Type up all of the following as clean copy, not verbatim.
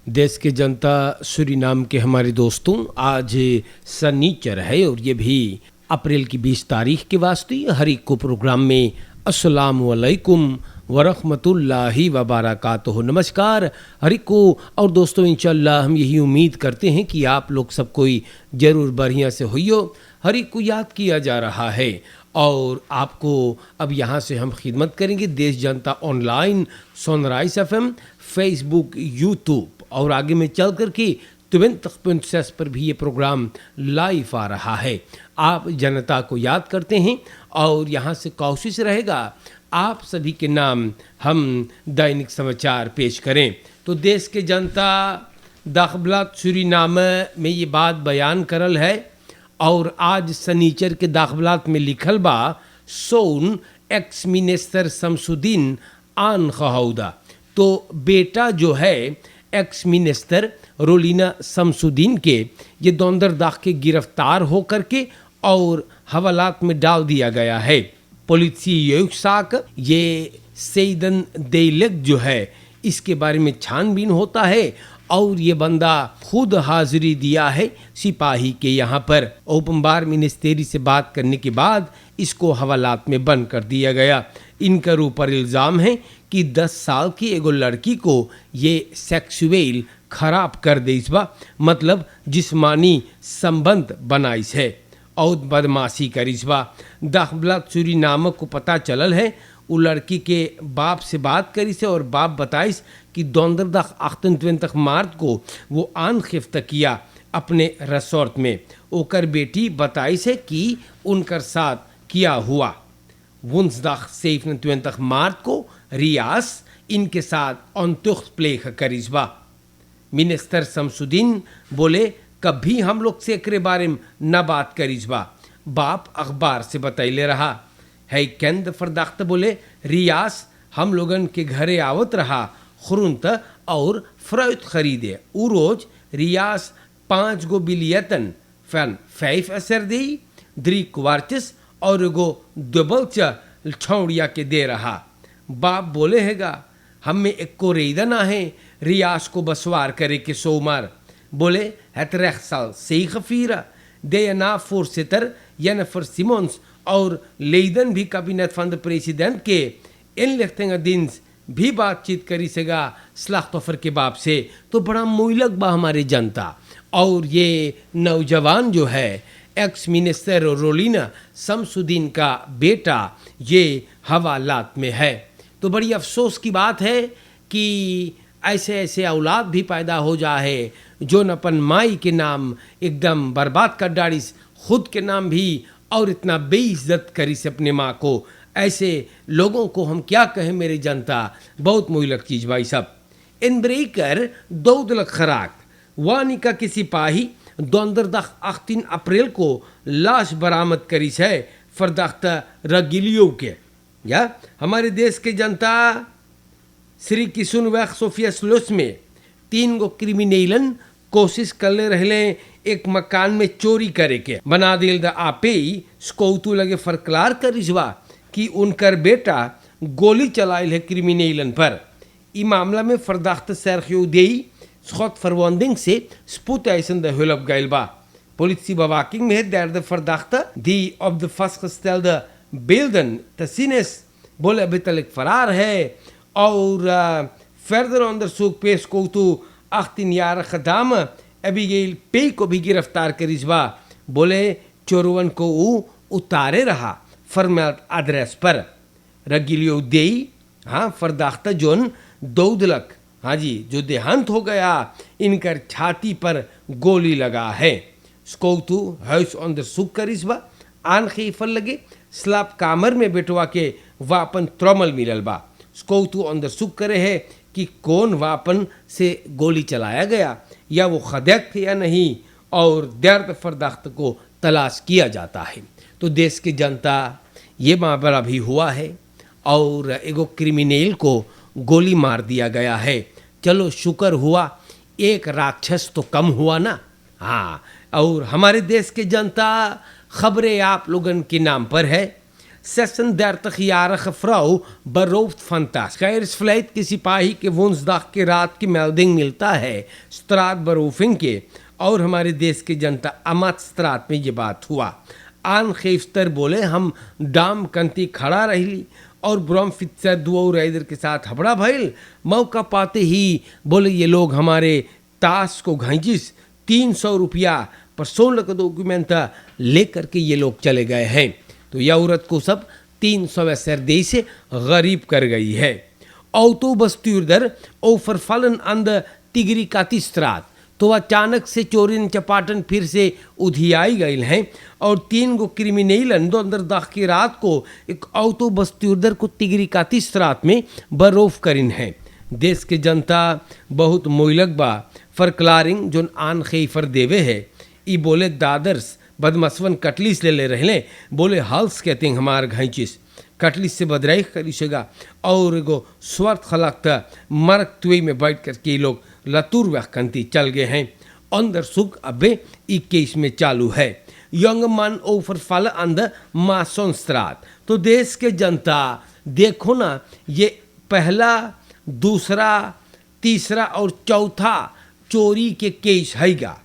देश के जनता सूरीनाम के हमारे दोस्तों, आज सनीचर है और ये भी अप्रैल की 20 तारीख के वास्ते हर एक को प्रोग्राम में अस्सलाम वालेकुम वरहमतुल्लाहि वबरकातुहू। नमस्कार हर एक को। और दोस्तों, इंशाअल्लाह हम यही उम्मीद करते हैं कि आप लोग सब कोई ज़रूर बढ़िया से होइयो। हर एक को याद किया जा रहा है और आपको अब यहाँ से हम खिदमत करेंगे देश जनता online, sunrise FM, Facebook, YouTube और आगे में चल कर के तुरंत पर भी ये प्रोग्राम लाइव आ रहा है। आप जनता को याद करते हैं और यहाँ से कोशिश रहेगा आप सभी के नाम हम दैनिक समाचार पेश करें। तो देश के जनता दाखबलात सूरीनाम में ये बात बयान करल है और आज सनीचर के दाखबलात में लिखल बा सोन एक्स मिनिस्टर शमसुद्दीन आन खहौदा। तो बेटा जो है एक्स मिनिस्टर रोलिना शमसुद्दीन के ये दोंदरदाख के गिरफ्तार होकर के और हवालात में डाल दिया गया है। पुलिसी योगसाक ये सईदन देलक जो है इसके बारे में छानबीन होता है और ये बंदा खुद हाजिरी दिया है सिपाही के यहाँ पर। ओपनबार मिनिस्टेरी से बात करने के बाद इसको हवालात में बंद कर दिया गया। इनकर ऊपर इल्ज़ाम है कि 10 साल की एगो लड़की को ये सेक्सुअल खराब कर देइस बा, मतलब जिस्मानी संबंध बनाइस है और बदमाशी करिस बा। दाखबलात सूरीनाम को पता चलल है वो लड़की के बाप से बात करी से और बाप बताइस कि दोंदरदाख 28 मार्च को वो आन खिफ्त किया अपने रिसोर्ट में। ओकर बेटी बताइस है कि उनकर साथ किया हुआ। वुंसदाख 27 मार्च को रियास इनके साथ अंतुख्त प्लेख करिस बा। मिनिस्टर शमसुद्दीन बोले कभी हम लोग से एकरे बारे में न बात करिस बा। बाप अखबार से बतैले रहा है। केंद फरदाख्त बोले रियास हम लोगन के घरे आवत रहा खुरुंत और फ्रौत खरीदे। उ रोज रियास 5 गो बिलियतन फैन 5 असर दी 3 क्वार्टिस और एगो डबल छौड़िया के दे रहा। बाप बोले हैगा हम में एक को रेदन आहे रियास को बसवार करे के सोमर। बोले het recht zal zegevieren. DNA voorzitter Jennifer Simons और लेदन भी कैबिनेट फंड प्रेसिडेंट के इनलिख्तिंगदिन्स भी बातचीत करी सेगा स्लाख्तोफर के बाप से। तो बड़ा मुइलक बा हमारे जनता। और ये नौजवान जो है एक्स मिनिस्टर रोलिना शमसुद्दीन का बेटा ये हवालात में है। तो बड़ी अफसोस की बात है कि ऐसे ऐसे औलाद भी पैदा हो जाए जो न अपन माई के नाम एकदम बर्बाद कर डालिस, खुद के नाम भी और इतना बेइज्जत करिस अपने माँ को। ऐसे लोगों को हम क्या कहें मेरे जनता, बहुत मुइलक चीज़ भाई सब। इन ब्रेकर 2 खराक वानी का किसी सिपाही दोंदरदाख 18 अप्रैल को लाश बरामद करिस है फरदाख्त रगिलियो के। या हमारे देश के जनता श्री किसुन वैख सोफिया स्लुस में 3 गो क्रिमिनलन कोशिश करले रहले एक मकान में चोरी करे के। बना दिल द आपे स्कौतू लगे फरकलार करिसवा कि उनकर बेटा गोली चलाइल है क्रिमिनलन पर। ई मामला में फरदाख्त सरखियो देई Schot verwonding से spoedeisende hulp geil ba. Politiebewaking met derde verdachte die op de vastgestelde beelden te zien is बोले फरार है और फर्दर onderzoek पेश को तो 18-jarige dame एबिगेल पे को भी गिरफ्तार करिसबा। बोले चोरवन को उतारे रहा फरमात एड्रेस पर रगिलियो देई। हाँ, फरदाख्ता जोन 2 लाख, हाँ जी, जो देहांत हो गया इनकर छाती पर गोली लगा है। स्कोतु हाउस onderzoek करिसबा आन खीफल लगे स्लाब कामर में बैठवा के वापन त्रोमल मिलल बा। स्कोतु onderzoek करे है कि कौन वापन से गोली चलाया गया या वो खदक थे या नहीं और दर्द फरदाख्त को तलाश किया जाता है। तो देश की जनता ये मामला भी हुआ है और एगो क्रिमिनल को गोली मार दिया गया है। चलो शुक्र हुआ एक राक्षस तो कम हुआ ना। हाँ, और हमारे देश के जनता खबरें आप लोगन के नाम पर है। 36-jarige vrouw beroofd van tas. Tijdens vlijt के सिपाही के woensdag की रात की melding मिलता है straatberoving के, और हमारे देश की जनता अमत स्त्रात में ये बात हुआ। आन खेफ्तर बोले हम डाम कंती खड़ा रही और ब्रह्म फित्सर दुआ राइडर के साथ हबड़ा भइल। मौका पाते ही बोले ये लोग हमारे ताश को घाइजिस 300 रुपया पर 16 डॉक्यूमेंट लेकर के ये लोग चले गए हैं। तो यह औरत को सब 300 सरदेई से गरीब कर गई है। Autobestuurder overvallen aan de Tigricatisstraat। तो अचानक से चोरी चपाटन फिर से उधियाई गई हैं और 3 गो क्रिमिनल अंदर दाख की रात को एक ऑटो बस्तूरदर को तिगरिकातिस्त्रात में बरोफ करिन है। देश के जनता बहुत मोइलक बा फरक्लारिंग जोन आन खेफर देवे है। ई बोले दादर्स बदमसवन कटलिस ले रहले, बोले हल्स कहते हैं हमार घाइचिस कटलिस से बदराई करीशेगा और एगो स्वार्थ खलाकता मरक तुई में बैठ कर के लोग लतूर वखंती चल गए हैं। अंदर सुख अबे ई केस में चालू है। यंग मन ओवरफॉल ऑन द मासोनस्त्रात। तो देश के जनता देखो ना, ये पहला, दूसरा, तीसरा और चौथा चोरी के केस हैगा।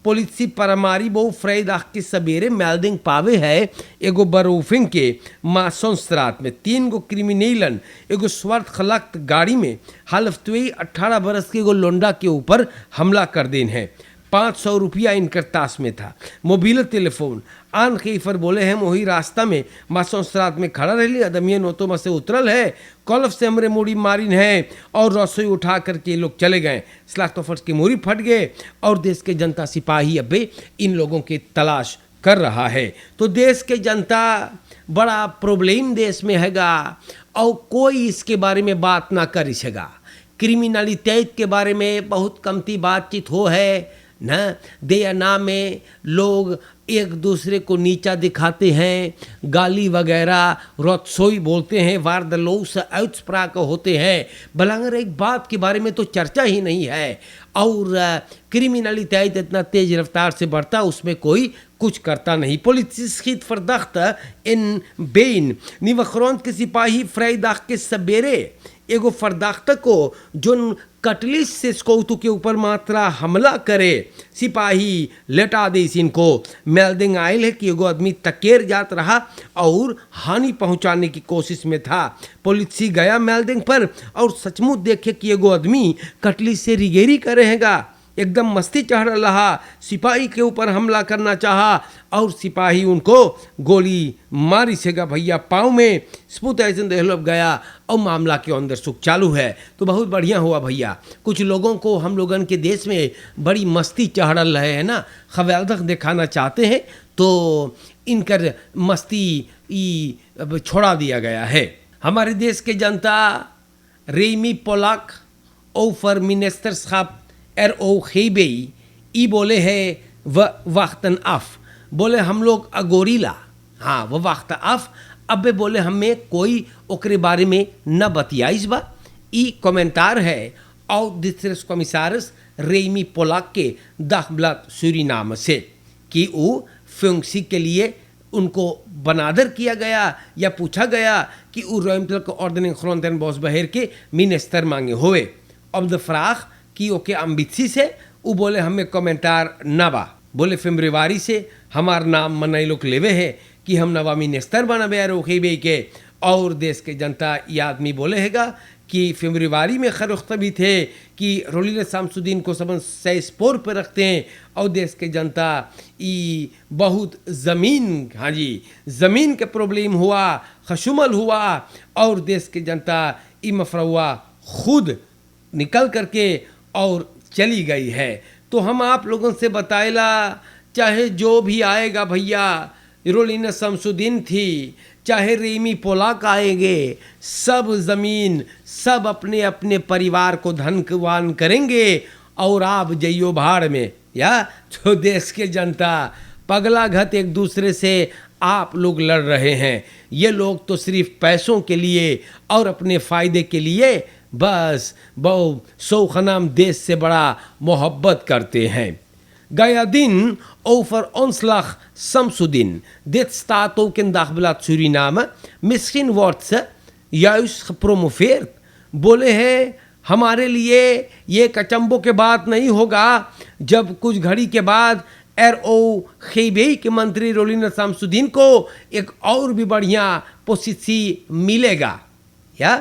पुलिस परमारी बहु फ्राइडाग के सवेरे मेल्डिंग पावे है एगो बरोफिंग के मासोनस्त्रात में 3 गो क्रिमिनलन एगो स्वार्थ खलक्त गाड़ी में हल्फतुई 18 बरस के एगो लोंडा के ऊपर हमला कर देन है। 500 रुपया इनकर ताश में था, मोबाइल टेलीफोन। आन खेफर बोले हम वही रास्ता में मासोनस्त्रात में खड़ा रही, अदमियन नोतो में से उतरल है, कॉलफ से हमरे मूड़ी मारिन है और रसोई उठा करके ये लोग चले गए। स्लाख्तोफर्स की मूड़ी फट गए और देश के जनता सिपाही अबे इन लोगों की तलाश कर रहा है। तो देश के जनता बड़ा प्रॉब्लम देश में हैगा और कोई इसके बारे में बात ना करी सकेगा। क्रिमिनलिटेट के बारे में बहुत कमती बातचीत हो है न, दे नाम में लोग एक दूसरे को नीचा दिखाते हैं, गाली वगैरह रत्सोई बोलते हैं, वार्दलोस आउट्सप्राक होते हैं। भलांगर एक बात के बारे में तो चर्चा ही नहीं है और क्रिमिनलिटी इतना तेज रफ्तार से बढ़ता, उसमें कोई कुछ करता नहीं। पुलिस फरदख्त इन बेन निवखरों के सिपाही फ्राइडाग के सवेरे एगो फरदाख्त को जोन कटलिस से स्कौतु के ऊपर मात्रा हमला करे सिपाही लेटा दे। इनको मेल्डिंग आयल है कि एगो आदमी तकेर जात रहा और हानि पहुंचाने की कोशिश में था। पुलिस गया मेल्डिंग पर और सचमुच देखे कि एगो आदमी कटलिस से रिगेरी करेगा, एकदम मस्ती चढ़ रहा, सिपाही के ऊपर हमला करना चाहा और सिपाही उनको गोली मारी सेगा भैया पाँव में। स्पूत ऐसे देहलोप गया और मामला के अंदर सुख चालू है। तो बहुत बढ़िया हुआ भैया। कुछ लोगों को हम लोगन के देश में बड़ी मस्ती चढ़ रहे है ना, खवालदक दिखाना चाहते हैं तो इनकर मस्ती छोड़ा दिया गया है। हमारे देश के जनता रेमी पोलाक ओफर मिनिस्टरशाप ओ खेबेई ई बोले है व वक्तन अफ, बोले हम लोग अगोरीला, हाँ वो वक्त अफ अबे बोले हमें कोई ओकरे बारे में न बतियाइस बा। ई कमेंटार है और दिस्ट्रिक्ट कमिसारस रेमी पोलाक के दाखब्लात सूरीनाम से कि वो फ्यूंगसी के लिए उनको बनादर किया गया या पूछा गया कि वो रोयमतल को ऑर्डनिंग खरोंतन बॉस बहेर के मिनिस्टर मांगे हुए। अब द फ्राख कि ओके अम्बित्सी से वो बोले हमें कमेंटार ना बा, बोले फेब्रुआरी से हमार नाम मनाई लोग लेवे है कि हम नवा मिनिस्टर बनबे रोखेबे के। और देश के जनता ये आदमी बोले हैगा कि फेब्रुआरी में खरुख्तबी थे कि रोलिल शामसुद्दीन को सबन सैस्पोर पर रखते हैं और देश के जनता ई बहुत ज़मीन, हाँ जी ज़मीन के प्रॉब्लम हुआ, खशुमल हुआ और देश के जनता ई मफरवा खुद निकल करके और चली गई है। तो हम आप लोगों से बताएला चाहे जो भी आएगा भैया, रोलिना शमसुद्दीन थी चाहे रेमी पोलाक आएंगे, सब ज़मीन सब अपने अपने परिवार को धनवान करेंगे और आप जइयो भाड़ में। या जो देश के जनता पगला घत एक दूसरे से आप लोग लड़ रहे हैं, ये लोग तो सिर्फ पैसों के लिए और अपने फ़ायदे के लिए बस बहु सौखनाम देश से बड़ा मोहब्बत करते हैं। Gayadin over Onslag Samsudin. Dit staat ook in Dagblad Suriname. Misschien wordt ze juist gepromoveerd. बोले हैं हमारे लिए ये कचम्बो के बात नहीं होगा जब कुछ घड़ी के बाद RO खेबेई के मंत्री रोलिना शामसुद्दीन को एक और भी बढ़िया पोजीसी मिलेगा या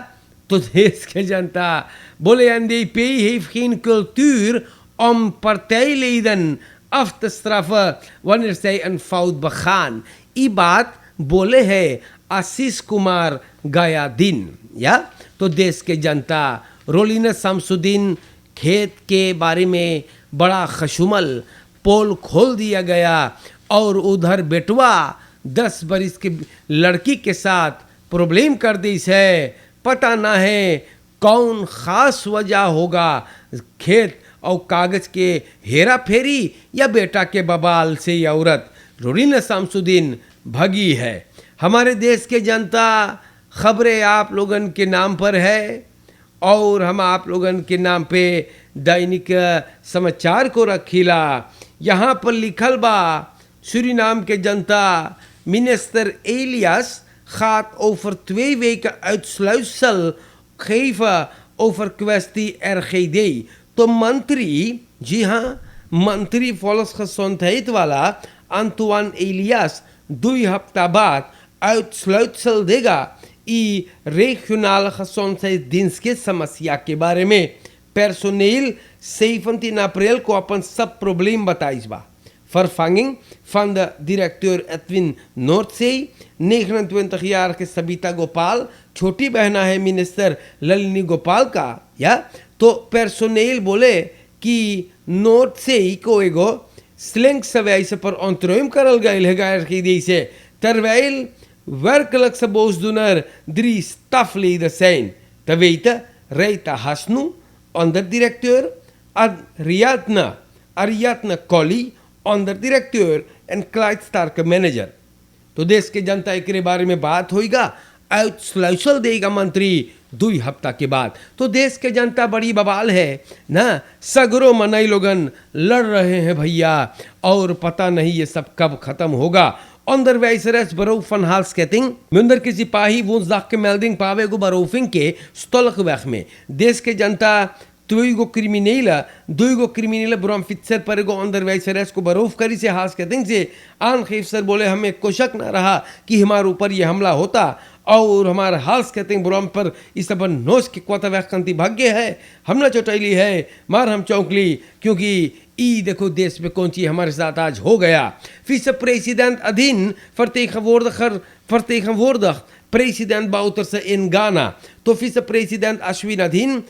तो देश के जनता बोले en DP heeft geen cultuur om partijleden af te straffen wanneer zij een fout begaan. ये बात बोले हैं आशीष कुमार गयादीन या तो देश के जनता रोलिना शामसुद्दीन खेत के बारे में बड़ा खशुमल पोल खोल दिया गया और उधर बेटवा 10 बरिस की लड़की के साथ प्रॉब्लम कर दी है पता ना है कौन खास वजह होगा खेत और कागज के हेरा फेरी या बेटा के बबाल से ये औरत रोलिना शामसुद्दीन भगी है। हमारे देश के जनता खबरें आप लोगन के नाम पर है और हम आप लोगन के नाम पे दैनिक समाचार को रखीला। यहाँ पर लिखल बा सूरीनाम के जनता minister Elias gaat over 2 weken uitsluitsel geven over kwestie RGD. तो मंत्री जी हाँ मंत्री volksgezondheid वाला अंतुआन एलियास 2 हफ्ता बाद uitsluitsel देगा ई regionale gezondheidsdienst के समस्या के बारे में personeel 17 april को अपन सब probleem बताइस बा vervanging van de directeur Edwin Noordzee 29-jarige Sabita Gopal छोटी बहना है मिनिस्टर ललिनी गोपाल का या तो personeel बोले कि Noordzee को एगो slinkse पर ontruim करल गईल है गायर की दी से terwijl werkelijkse boosdoener 3 stafleden zijn. Te weten, Reita Hasnu, onderdirecteur, Ariadne Colli, onderdirecteur en Clyde Starke manager. तो देश के जनता के बारे में बात होएगा uitsluitsel देगा मंत्री 2 हफ्ता के बाद। तो देश के जनता बड़ी बवाल है ना सगरो मनई लोगन लड़ रहे हैं भैया और पता नहीं ये सब कब खत्म होगा। Onderwijzeres beroofd van haalsketting. Minder के सिपाही woensdag के melding पावेगो beroving के stolkweg में देश के जनता 2 criminele bromfietser पर एगो onderwijzeres को बरोफ करी से haalsketting से aangeefster बोले हमें कोई शक न रहा कि हमारे ऊपर ये हमला होता और हमारे haalsketting ब्रोम पर इस सब नोच के क्वाता वैकंती भाग्य है हमला चौटैली है मार हम चौंकली क्योंकि ई देखो देश में कौन चीज हमारे साथ आज हो गया। Vice-president अधीन vertegenwoordig president Bouterse in Ghana. तो vice-president Ashwin अधीन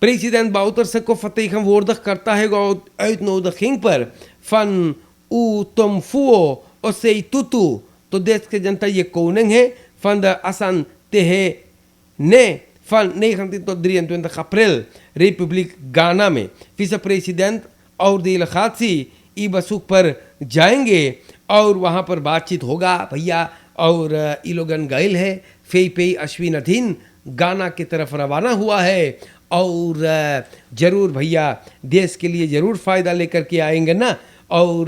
president Bouterse को vertegenwoordig करता है uitnodiging पर van Utomfuo Osei Tutu. तो देश के जनता ये koning है van de Asantehene van 19 tot 23 april Republiek Ghana में vice-president और डेलीगेसी ई बसूक पर जाएंगे और वहाँ पर बातचीत होगा भैया और ई लोगन गैल है फेई अश्विन अधीन गाना की तरफ रवाना हुआ है और ज़रूर भैया देश के लिए ज़रूर फ़ायदा लेकर के आएंगे ना और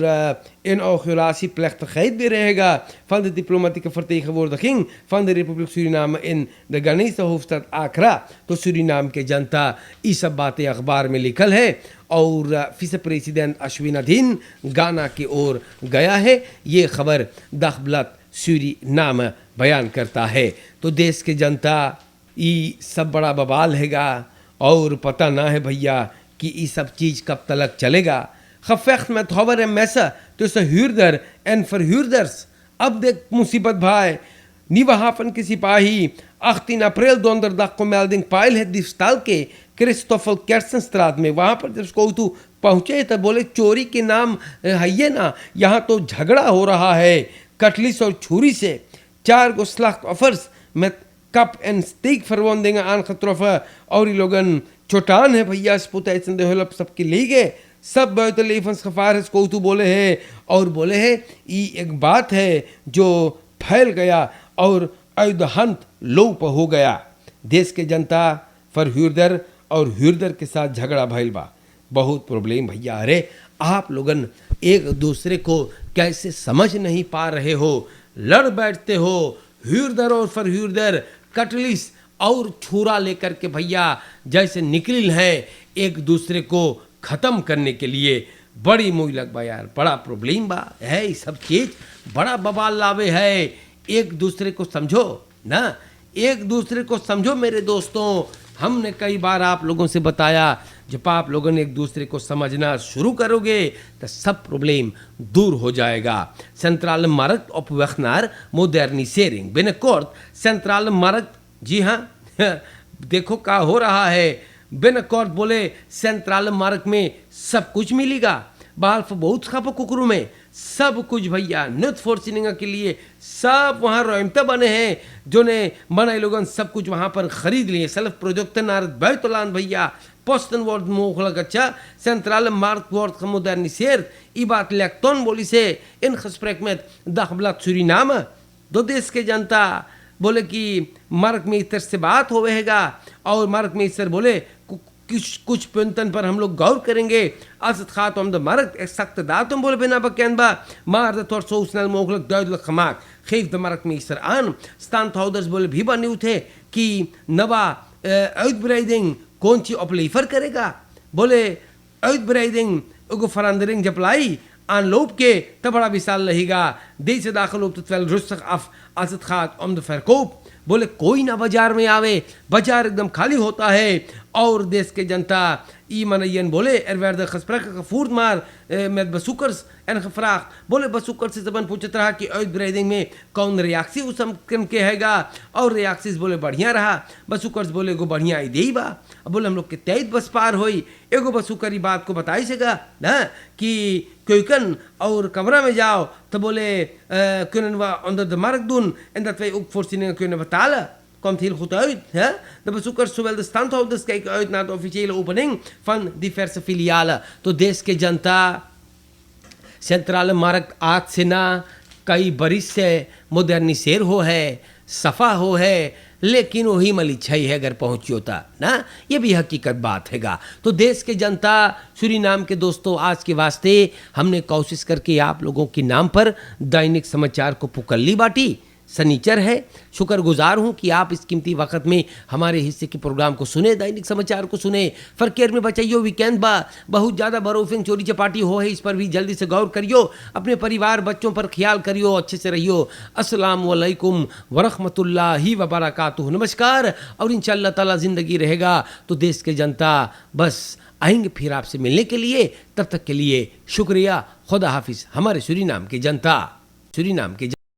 inauguratie plechtigheid भी रहेगा van de diplomatieke vertegenwoordiging van de Republiek Suriname in de Ghanese hoofdstad Accra। तो सूरीनाम के जनता ये सब बातें अखबार में लिखल है और विce प्रेसिडेंट अश्विन अधीन गाना की ओर गया है ये खबर दखबलत सूरीनाम बयान करता है। तो देश के जनता ये सब बड़ा बवाल हैगा और पता ना है भैया कि ये सब चीज़ कब तक चलेगा। gevecht met houwer en messen tussen huurder en verhuurders. अब देख मुसीबत भाई nieuwe haven के सिपाही 18 अप्रैल donderdag को melding पायल है दिफस्ताल के क्रिस्टोफल केर्सनस्ट्रात में। वहाँ पर जब कोई पहुँचे तो बोले चोरी के नाम है ना यहाँ तो झगड़ा हो रहा है कटलिस और छुरी से 4 गो slachtoffers met kap en steekverwondingen aangetroffen और ये लोगन चोटान है भैया spoedeisende hulp सबके ले गए सब buiten levensgevaar is कोतू बोले हैं और बोले हैं ये एक बात है जो फैल गया और uit de hand लोप हो गया। देश के जनता फरहुर्दर और हुर्दर के साथ झगड़ा भइल बा। बहुत प्रॉब्लम भैया। अरे आप लोगन एक दूसरे को कैसे समझ नहीं पा रहे हो, लड़ बैठते हो ह्यूरदर और फर ह्यूरदर कटलिस और छुरा लेकर के भैया जैसे निकलिल है एक दूसरे को ख़त्म करने के लिए। बड़ी मुई लग बा यार, बड़ा प्रॉब्लम बा है, ये सब चीज़ बड़ा बवाल लावे है। एक दूसरे को समझो ना, एक दूसरे को समझो मेरे दोस्तों। हमने कई बार आप लोगों से बताया, जब आप लोगों ने एक दूसरे को समझना शुरू करोगे तो सब प्रॉब्लम दूर हो जाएगा। सेंट्रल मार्क ऑफ वेखनार मोडर्निसेरिंग बिनकोर्ट सेंट्रल मार्क, जी हाँ देखो क्या हो रहा है। बिनकोर्ट बोले सेंट्रल मार्क में सब कुछ मिलेगा, बाल्फ बहुत खापो कुकरू में सब कुछ भैया नुत फोर्सिंग के लिए सब वहाँ रोयमता बने हैं जो ने बनाए लोगन सब कुछ वहाँ पर खरीद लिए। सेल्फ प्रोजेक्ट नारद बैतुलान भैया पोस्टन वर्ड मोखलग अच्छा सेंट्रल मार्क वर्ड मोडर्निसेर ई बात लेक्टोन बोली से इन खस्प्रेक में दखबलत सुरीनाम दो देश के जनता बोले कि मार्क में इस तरह से बात होवेगा और मार्क में इस तरह बोले कुछ पंतन पर हम लोग गौर करेंगे। असत खात हम द मार्क एक सख्त दातुम बोले बिना बकैन बा मार द तोर सोसनल मोखलक दौद खमाक खीफ द मार्क में इस तरह आन स्तान थाउदर्स बोले भी बनी उठे कि नवा आउटब्रेडिंग कौन सी अपलीफर करेगा। बोले आउटब्रेडिंग उगो फरांदरिंग जपलाई आन लोप के तब बड़ा विशाल रहेगा देश से दाखिल होप तो रुस्ख अफ असत खात अमद फरकोप। बोले कोई ना बाजार में आवे, बाजार एकदम खाली होता है और देश के जनता ई मनयन बोले एरवेर द खस्प्रा का फूर्द मार में बसुकर्स एन खफराख बोले बसुकर से जबन पूछत रहा कि ओद ब्रेडिंग में कौन रियाक्सी उसम कम के हैगा और रियाक्सिस बोले बढ़िया रहा। बसुकर्स बोले एगो बढ़िया आई देई बा। अब बोले हम लोग के तेज बस पार होई एगो बसुकरी बात को बताई सेगा ना कि क्योंकन और कमरा में जाओ तो बोले क्यों अंदर द मार्क दून एंड दैट वे उक फोर्सिंग क्यों बताला komt heel goed uit. Hè? De bezoekers, zowel de standhouders, kijken uit naar de officiële opening van diverse filialen. तो देश के जनता सेंट्रल मार्क आज से ना कई बरिस से मोडर्निसेर हो है, सफ़ा हो है, लेकिन वही मलिच्छाई है अगर पहुँची होता ना, ये भी हकीकत बात हैगा। तो देश के जनता सूरीनाम के दोस्तों, आज के वास्ते हमने कोशिश करके आप लोगों के नाम पर दैनिक समाचार को पुकल्ली बाटी। सनीचर है, शुक्रगुजार हूँ कि आप इस कीमती वक्त में हमारे हिस्से के प्रोग्राम को सुने, दैनिक समाचार को सुने। फरकेर में बचाइयो वीकेंड बा बहुत ज़्यादा बरोफिंग चोरी चपाटी हो है, इस पर भी जल्दी से गौर करियो, अपने परिवार बच्चों पर ख्याल करियो, अच्छे से रहियो। अस्सलाम वालेकुम वरहमतुल्लाहि व बरकातुहू। नमस्कार। और इंशाअल्लाह ताला ज़िंदगी रहेगा तो देश के जनता बस आएंगे फिर आपसे मिलने के लिए। तब तक के लिए शुक्रिया, खुदा हाफिज़। हमारे सूरीनाम की जनता, सूरीनाम की